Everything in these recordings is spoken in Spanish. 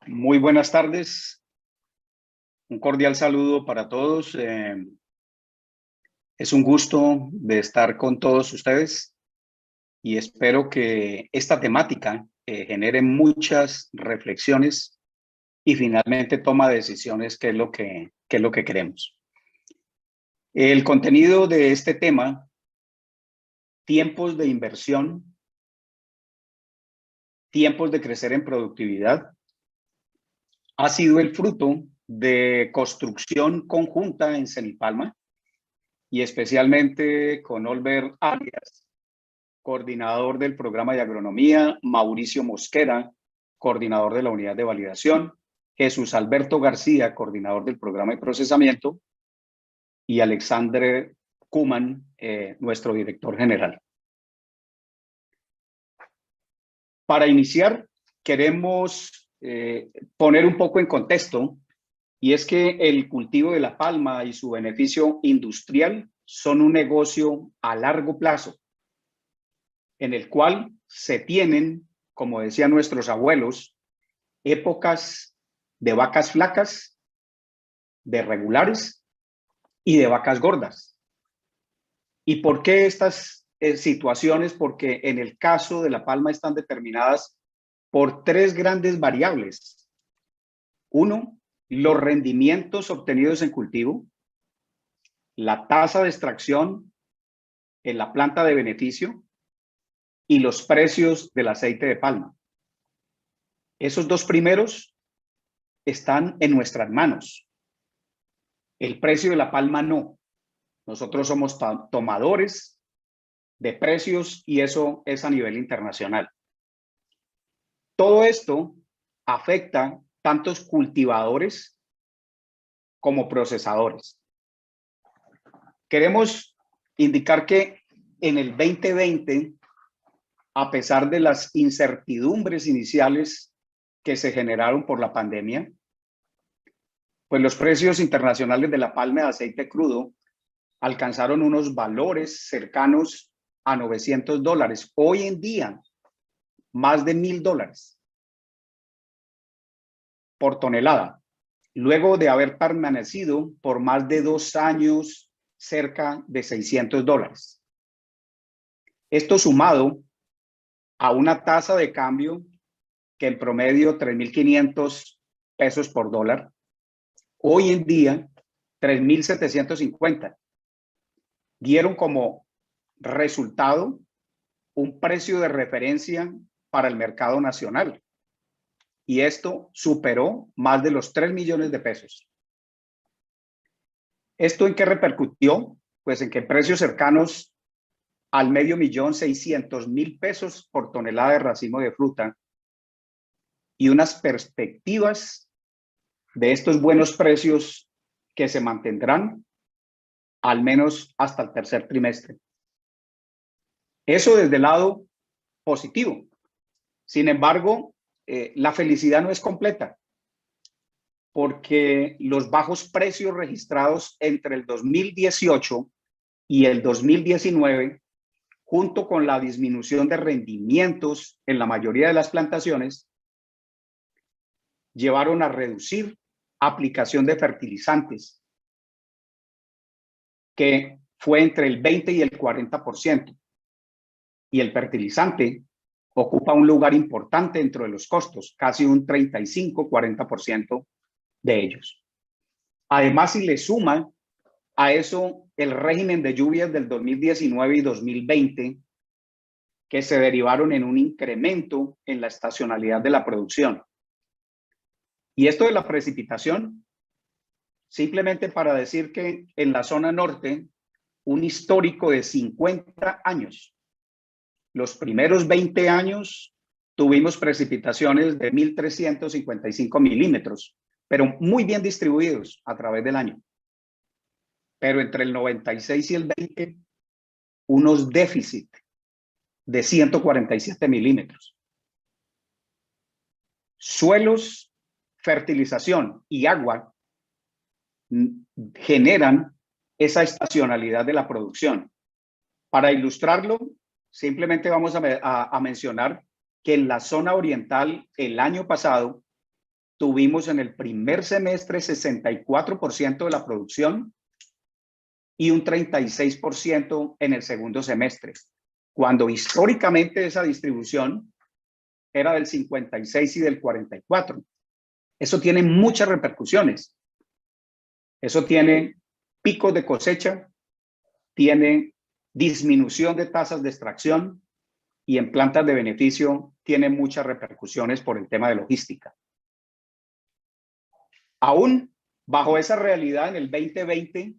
Muy buenas tardes, un cordial saludo para todos. Es un gusto de estar con todos ustedes y espero que esta temática genere muchas reflexiones y finalmente toma de decisiones, que es lo que queremos. El contenido de este tema, tiempos de inversión, tiempos de crecer en productividad, ha sido el fruto de construcción conjunta en Cenipalma y especialmente con Olver Arias, coordinador del programa de agronomía, Mauricio Mosquera, coordinador de la unidad de validación, Jesús Alberto García, coordinador del programa de procesamiento, y Alexandre Kuman, nuestro director general. Para iniciar, queremos poner un poco en contexto, y es que el cultivo de la palma y su beneficio industrial son un negocio a largo plazo, en el cual se tienen, como decían nuestros abuelos, épocas de vacas flacas, de regulares y de vacas gordas. ¿Y por qué estas situaciones? Porque en el caso de la palma están determinadas por tres grandes variables. Uno, los rendimientos obtenidos en cultivo, la tasa de extracción en la planta de beneficio y los precios del aceite de palma. Esos dos primeros están en nuestras manos. El precio de la palma no. Nosotros somos tomadores de precios y eso es a nivel internacional. Todo esto afecta tantos cultivadores como procesadores. Queremos indicar que en el 2020, a pesar de las incertidumbres iniciales que se generaron por la pandemia, pues los precios internacionales de la palma de aceite crudo alcanzaron unos valores cercanos a $900. Hoy en día, más de $1,000 por tonelada, luego de haber permanecido por más de 2 años cerca de $600. Esto sumado a una tasa de cambio que en promedio 3.500 pesos por dólar, hoy en día 3.750, dieron como resultado un precio de referencia para el mercado nacional. Y esto superó más de los 3 millones de pesos. ¿Esto en qué repercutió? Pues en que precios cercanos al $500,600,000 pesos por tonelada de racimo de fruta y unas perspectivas de estos buenos precios que se mantendrán al menos hasta el tercer trimestre. Eso desde el lado positivo. Sin embargo, la felicidad no es completa, porque los bajos precios registrados entre el 2018 y el 2019, junto con la disminución de rendimientos en la mayoría de las plantaciones, llevaron a reducir aplicación de fertilizantes, que fue entre el 20 y el 40%. Y el fertilizante ocupa un lugar importante dentro de los costos, casi un 35-40% de ellos. Además, si le suma a eso el régimen de lluvias del 2019 y 2020, que se derivaron en un incremento en la estacionalidad de la producción. Y esto de la precipitación, simplemente para decir que en la zona norte, un histórico de 50 años, los primeros 20 años tuvimos precipitaciones de 1.355 milímetros, pero muy bien distribuidos a través del año. Pero entre el 96 y el 20, unos déficit de 147 milímetros. Suelos, fertilización y agua generan esa estacionalidad de la producción. Para ilustrarlo, simplemente vamos a mencionar que en la zona oriental el año pasado tuvimos en el primer semestre 64% de la producción y un 36% en el segundo semestre, cuando históricamente esa distribución era del 56 y del 44. Eso tiene muchas repercusiones. Eso tiene picos de cosecha, tiene disminución de tasas de extracción y en plantas de beneficio tiene muchas repercusiones por el tema de logística. Aún bajo esa realidad, en el 2020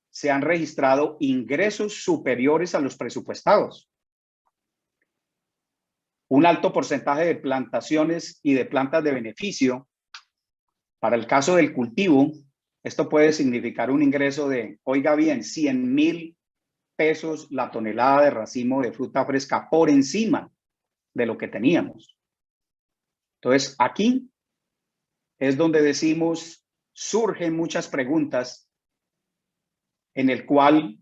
se han registrado ingresos superiores a los presupuestados. Un alto porcentaje de plantaciones y de plantas de beneficio. Para el caso del cultivo, esto puede significar un ingreso de, oiga bien, 100.000 pesos la tonelada de racimo de fruta fresca por encima de lo que teníamos. Entonces, aquí es donde decimos, surgen muchas preguntas en el cual,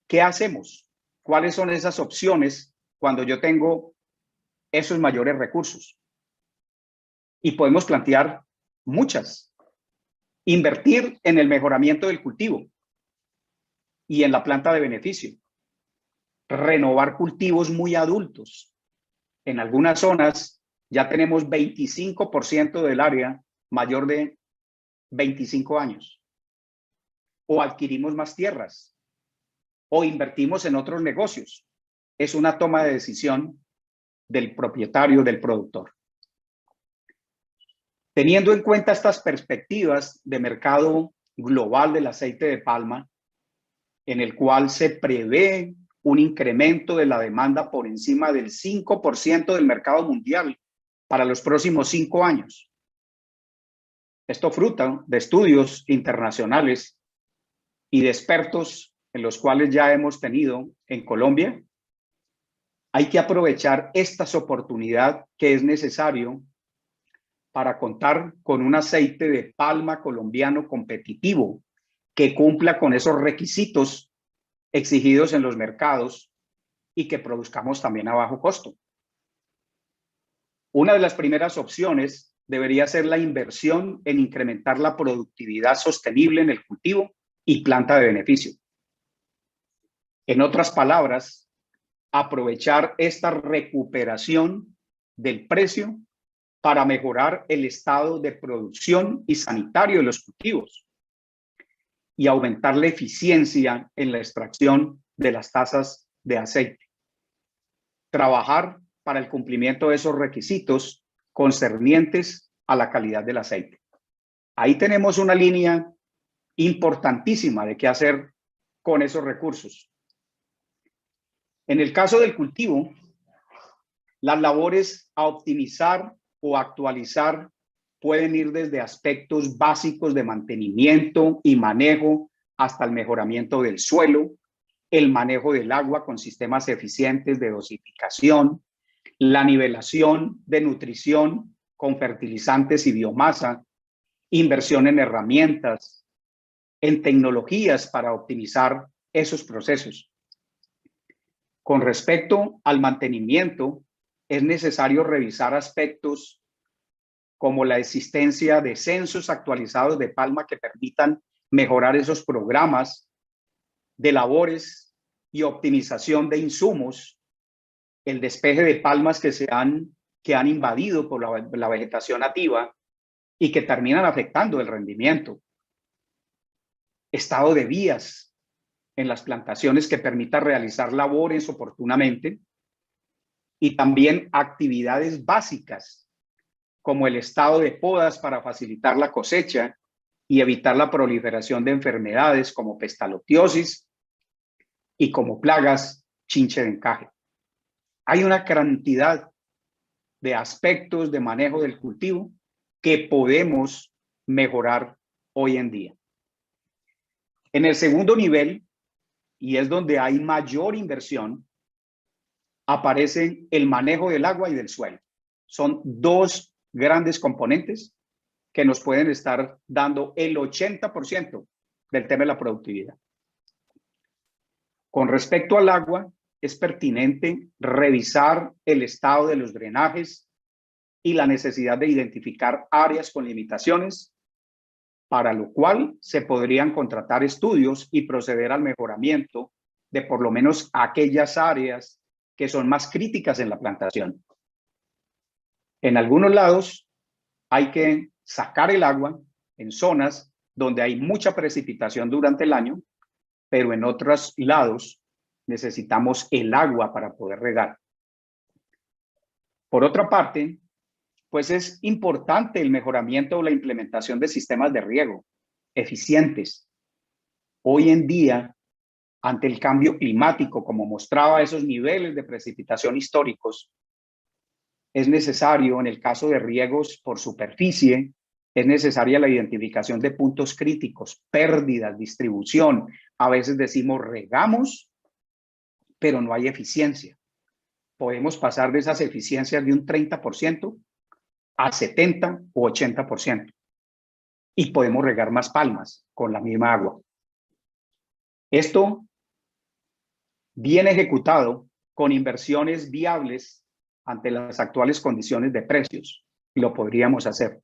¿qué hacemos? ¿Cuáles son esas opciones cuando yo tengo esos mayores recursos? Y podemos plantear muchas. Invertir en el mejoramiento del cultivo y en la planta de beneficio. Renovar cultivos muy adultos. En algunas zonas ya tenemos 25% del área mayor de 25 años. O adquirimos más tierras. O invertimos en otros negocios. Es una toma de decisión del propietario, del productor. Teniendo en cuenta estas perspectivas de mercado global del aceite de palma, en el cual se prevé un incremento de la demanda por encima del 5% del mercado mundial para los próximos 5 años. Esto fruto de estudios internacionales y de expertos en los cuales ya hemos tenido en Colombia. Hay que aprovechar estas oportunidades que es necesario para contar con un aceite de palma colombiano competitivo que cumpla con esos requisitos exigidos en los mercados y que produzcamos también a bajo costo. Una de las primeras opciones debería ser la inversión en incrementar la productividad sostenible en el cultivo y planta de beneficio. En otras palabras, aprovechar esta recuperación del precio para mejorar el estado de producción y sanitario de los cultivos y aumentar la eficiencia en la extracción de las tasas de aceite. Trabajar para el cumplimiento de esos requisitos concernientes a la calidad del aceite. Ahí tenemos una línea importantísima de qué hacer con esos recursos. En el caso del cultivo, las labores a optimizar o actualizar pueden ir desde aspectos básicos de mantenimiento y manejo hasta el mejoramiento del suelo, el manejo del agua con sistemas eficientes de dosificación, la nivelación de nutrición con fertilizantes y biomasa, inversión en herramientas, en tecnologías para optimizar esos procesos. Con respecto al mantenimiento, es necesario revisar aspectos como la existencia de censos actualizados de palma que permitan mejorar esos programas de labores y optimización de insumos, el despeje de palmas que han invadido por la vegetación nativa y que terminan afectando el rendimiento. Estado de vías en las plantaciones que permita realizar labores oportunamente y también actividades básicas como el estado de podas para facilitar la cosecha y evitar la proliferación de enfermedades como pestalotiosis y como plagas chinche de encaje. Hay una cantidad de aspectos de manejo del cultivo que podemos mejorar hoy en día. En el segundo nivel, y es donde hay mayor inversión, aparecen el manejo del agua y del suelo. Son dos grandes componentes que nos pueden estar dando el 80% del tema de la productividad. Con respecto al agua, es pertinente revisar el estado de los drenajes y la necesidad de identificar áreas con limitaciones, para lo cual se podrían contratar estudios y proceder al mejoramiento de por lo menos aquellas áreas que son más críticas en la plantación. En algunos lados hay que sacar el agua en zonas donde hay mucha precipitación durante el año, pero en otros lados necesitamos el agua para poder regar. Por otra parte, pues es importante el mejoramiento o la implementación de sistemas de riego eficientes. Hoy en día, ante el cambio climático, como mostraba esos niveles de precipitación históricos, es necesario, en el caso de riegos por superficie, es necesaria la identificación de puntos críticos, pérdidas, distribución. A veces decimos regamos, pero no hay eficiencia. Podemos pasar de esas eficiencias de un 30% a 70 o 80%. Y podemos regar más palmas con la misma agua. Esto bien ejecutado con inversiones viables ante las actuales condiciones de precios, lo podríamos hacer.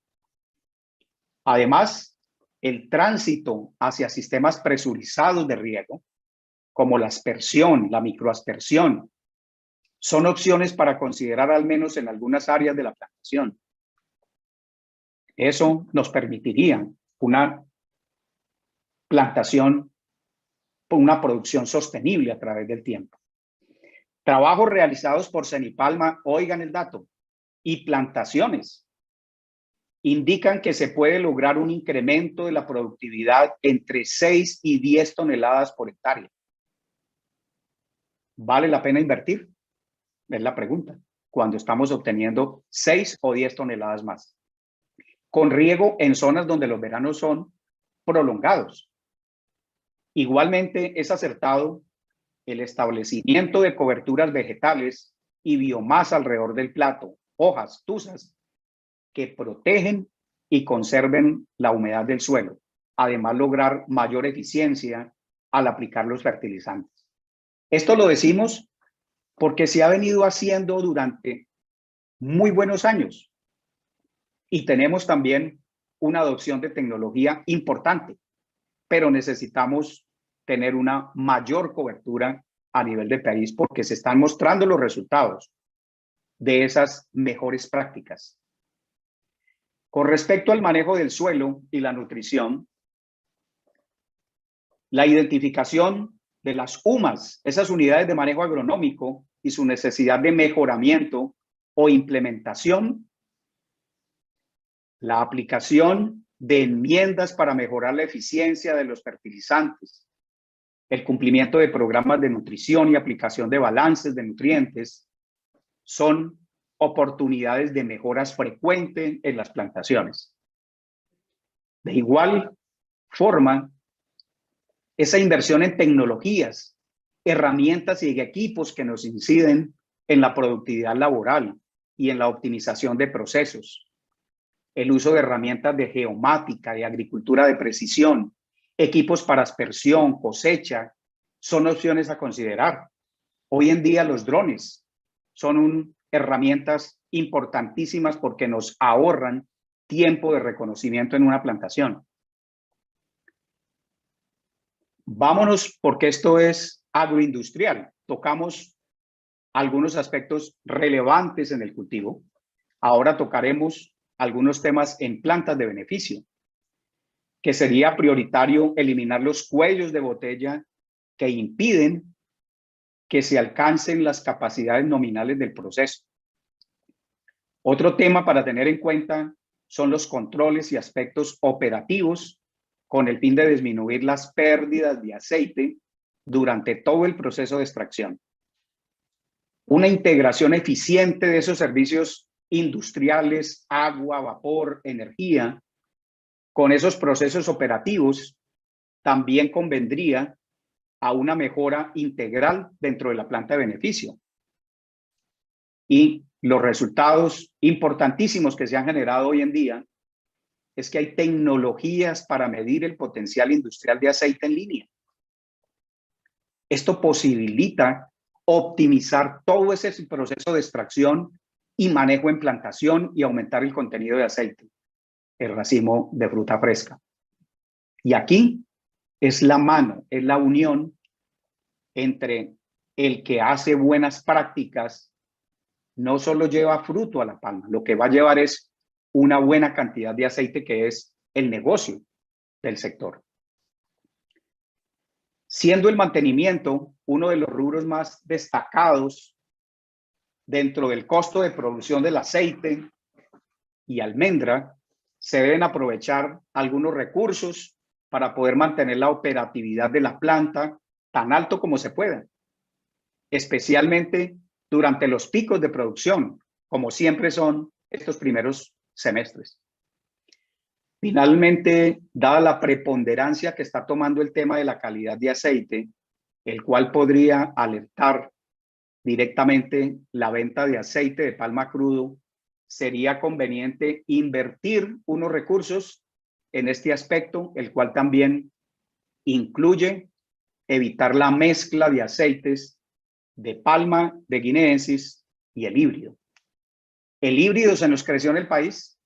Además, el tránsito hacia sistemas presurizados de riego, como la aspersión, la microaspersión, son opciones para considerar al menos en algunas áreas de la plantación. Eso nos permitiría una plantación, una producción sostenible a través del tiempo. Trabajos realizados por Cenipalma, oigan el dato, y plantaciones indican que se puede lograr un incremento de la productividad entre 6 y 10 toneladas por hectárea. ¿Vale la pena invertir? Es la pregunta, cuando estamos obteniendo 6 o 10 toneladas más. Con riego en zonas donde los veranos son prolongados. Igualmente es acertado el establecimiento de coberturas vegetales y biomasa alrededor del plato, hojas, tuzas, que protegen y conserven la humedad del suelo. Además, lograr mayor eficiencia al aplicar los fertilizantes. Esto lo decimos porque se ha venido haciendo durante muy buenos años y tenemos también una adopción de tecnología importante, pero necesitamos tener una mayor cobertura a nivel de país porque se están mostrando los resultados de esas mejores prácticas. Con respecto al manejo del suelo y la nutrición, la identificación de las UMAS, esas unidades de manejo agronómico y su necesidad de mejoramiento o implementación, la aplicación de enmiendas para mejorar la eficiencia de los fertilizantes, el cumplimiento de programas de nutrición y aplicación de balances de nutrientes son oportunidades de mejoras frecuentes en las plantaciones. De igual forma, esa inversión en tecnologías, herramientas y equipos que nos inciden en la productividad laboral y en la optimización de procesos, el uso de herramientas de geomática, de agricultura de precisión, equipos para aspersión, cosecha, son opciones a considerar. Hoy en día los drones son herramientas importantísimas porque nos ahorran tiempo de reconocimiento en una plantación. Vámonos porque esto es agroindustrial. Tocamos algunos aspectos relevantes en el cultivo. Ahora tocaremos algunos temas en plantas de beneficio, que sería prioritario eliminar los cuellos de botella que impiden que se alcancen las capacidades nominales del proceso. Otro tema para tener en cuenta son los controles y aspectos operativos con el fin de disminuir las pérdidas de aceite durante todo el proceso de extracción. Una integración eficiente de esos servicios industriales, agua, vapor, energía, con esos procesos operativos también convendría a una mejora integral dentro de la planta de beneficio. Y los resultados importantísimos que se han generado hoy en día es que hay tecnologías para medir el potencial industrial de aceite en línea. Esto posibilita optimizar todo ese proceso de extracción y manejo en plantación y aumentar el contenido de aceite, el racimo de fruta fresca. Y aquí es la mano, es la unión entre el que hace buenas prácticas, no solo lleva fruto a la palma, lo que va a llevar es una buena cantidad de aceite, que es el negocio del sector. Siendo el mantenimiento uno de los rubros más destacados dentro del costo de producción del aceite y almendra, se deben aprovechar algunos recursos para poder mantener la operatividad de la planta tan alto como se pueda, especialmente durante los picos de producción, como siempre son estos primeros semestres. Finalmente, dada la preponderancia que está tomando el tema de la calidad de aceite, el cual podría alertar directamente la venta de aceite de palma crudo, sería conveniente invertir unos recursos en este aspecto, el cual también incluye evitar la mezcla de aceites de palma, de guineensis y el híbrido. El híbrido se nos creció en el país,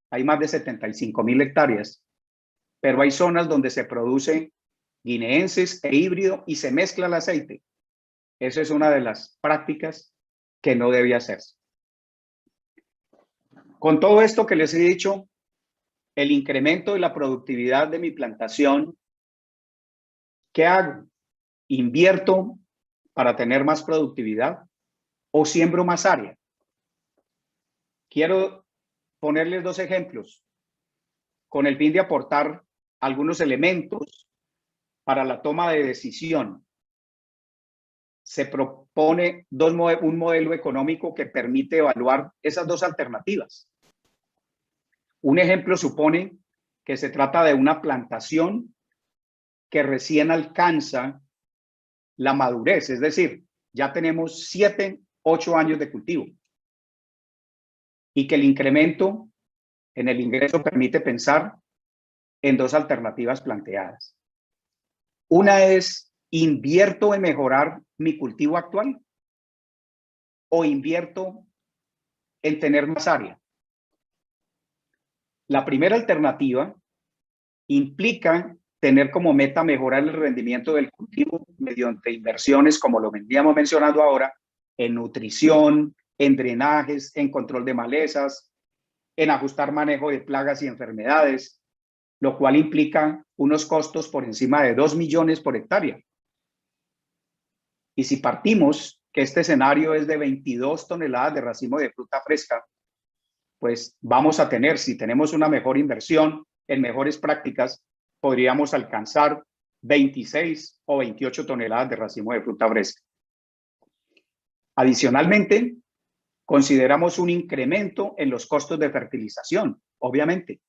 hay más de 75.000 hectáreas, pero hay zonas donde se produce guineensis e híbrido y se mezcla el aceite. Esa es una de las prácticas que no debía hacerse. Con todo esto que les he dicho, el incremento de la productividad de mi plantación, ¿qué hago? ¿Invierto para tener más productividad o siembro más área? Quiero ponerles dos ejemplos con el fin de aportar algunos elementos para la toma de decisión. Se propone un modelo económico que permite evaluar esas dos alternativas. Un ejemplo supone que se trata de una plantación que recién alcanza la madurez, es decir, ya tenemos 7, 8 años de cultivo y que el incremento en el ingreso permite pensar en dos alternativas planteadas. Una es, ¿invierto en mejorar mi cultivo actual o invierto en tener más área? La primera alternativa implica tener como meta mejorar el rendimiento del cultivo mediante inversiones, como lo veníamos mencionando ahora, en nutrición, en drenajes, en control de malezas, en ajustar manejo de plagas y enfermedades, lo cual implica unos costos por encima de 2 millones por hectárea. Y si partimos que este escenario es de 22 toneladas de racimo de fruta fresca, pues vamos a tener, si tenemos una mejor inversión en mejores prácticas, podríamos alcanzar 26 o 28 toneladas de racimo de fruta fresca. Adicionalmente, consideramos un incremento en los costos de fertilización, obviamente,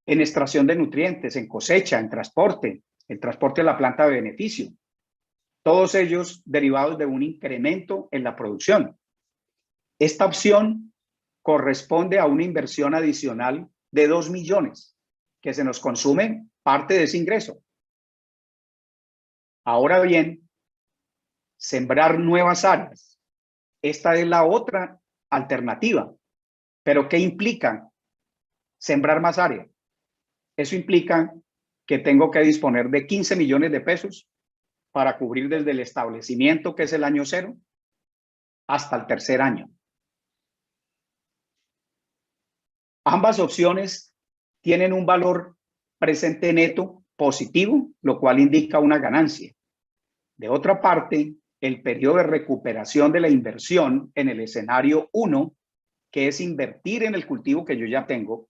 en extracción de nutrientes, en cosecha, en transporte, el transporte a la planta de beneficio, todos ellos derivados de un incremento en la producción. Esta opción corresponde a una inversión adicional de 2 millones que se nos consume parte de ese ingreso. Ahora bien, sembrar nuevas áreas. Esta es la otra alternativa. ¿Pero qué implica sembrar más área? Eso implica que tengo que disponer de 15 millones de pesos para cubrir desde el establecimiento, que es el año 0, hasta el tercer año. Ambas opciones tienen un valor presente neto positivo, lo cual indica una ganancia. De otra parte, el periodo de recuperación de la inversión en el escenario 1, que es invertir en el cultivo que yo ya tengo,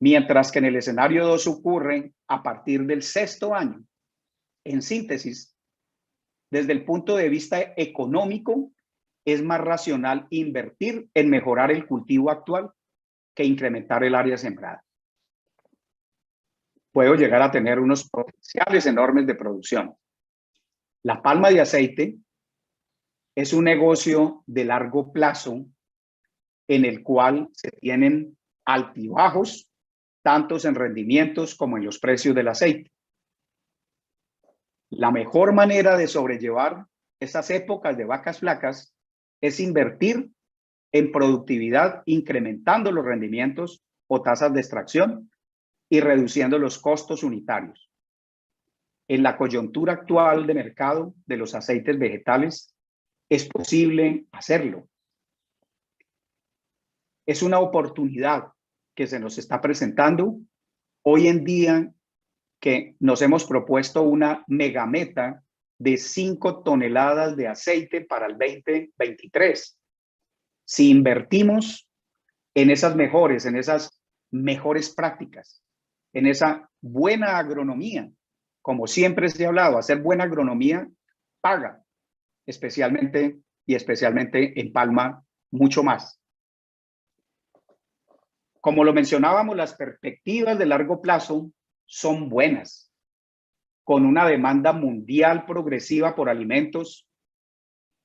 mientras que en el escenario 2 ocurre a partir del 6º año. En síntesis, desde el punto de vista económico, es más racional invertir en mejorar el cultivo actual que incrementar el área sembrada. Puedo llegar a tener unos potenciales enormes de producción. La palma de aceite es un negocio de largo plazo en el cual se tienen altibajos, tantos en rendimientos como en los precios del aceite. La mejor manera de sobrellevar esas épocas de vacas flacas es invertir en productividad, incrementando los rendimientos o tasas de extracción y reduciendo los costos unitarios. En la coyuntura actual de mercado de los aceites vegetales, es posible hacerlo. Es una oportunidad que se nos está presentando hoy en día, que nos hemos propuesto una megameta de 5 toneladas de aceite para el 2023. Si invertimos en esas mejores prácticas, en esa buena agronomía, como siempre se ha hablado, hacer buena agronomía paga, especialmente en Palma, mucho más. Como lo mencionábamos, las perspectivas de largo plazo son buenas, con una demanda mundial progresiva por alimentos,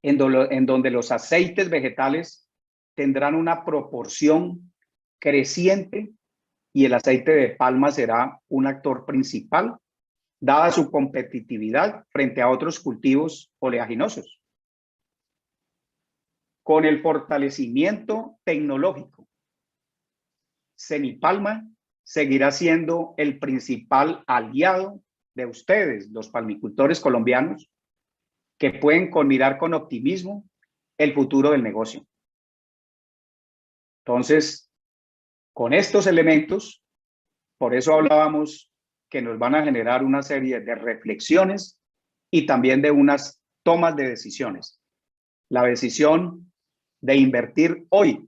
en donde los aceites vegetales tendrán una proporción creciente y el aceite de palma será un actor principal, dada su competitividad frente a otros cultivos oleaginosos. Con el fortalecimiento tecnológico, Cenipalma seguirá siendo el principal aliado de ustedes, los palmicultores colombianos, que pueden mirar con optimismo el futuro del negocio. Entonces, con estos elementos, por eso hablábamos que nos van a generar una serie de reflexiones y también de unas tomas de decisiones. La decisión de invertir hoy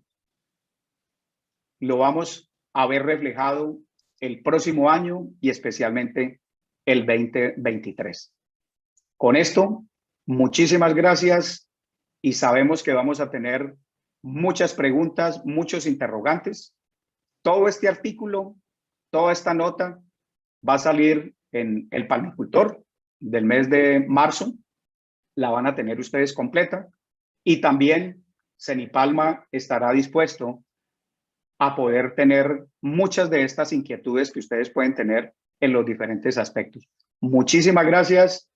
lo vamos a ver reflejado el próximo año y especialmente el 2023. Con esto, muchísimas gracias y sabemos que vamos a tener muchas preguntas, muchos interrogantes. Todo este artículo, toda esta nota va a salir en El Palmicultor del mes de marzo. La van a tener ustedes completa y también Cenipalma estará dispuesto a poder tener muchas de estas inquietudes que ustedes pueden tener en los diferentes aspectos. Muchísimas gracias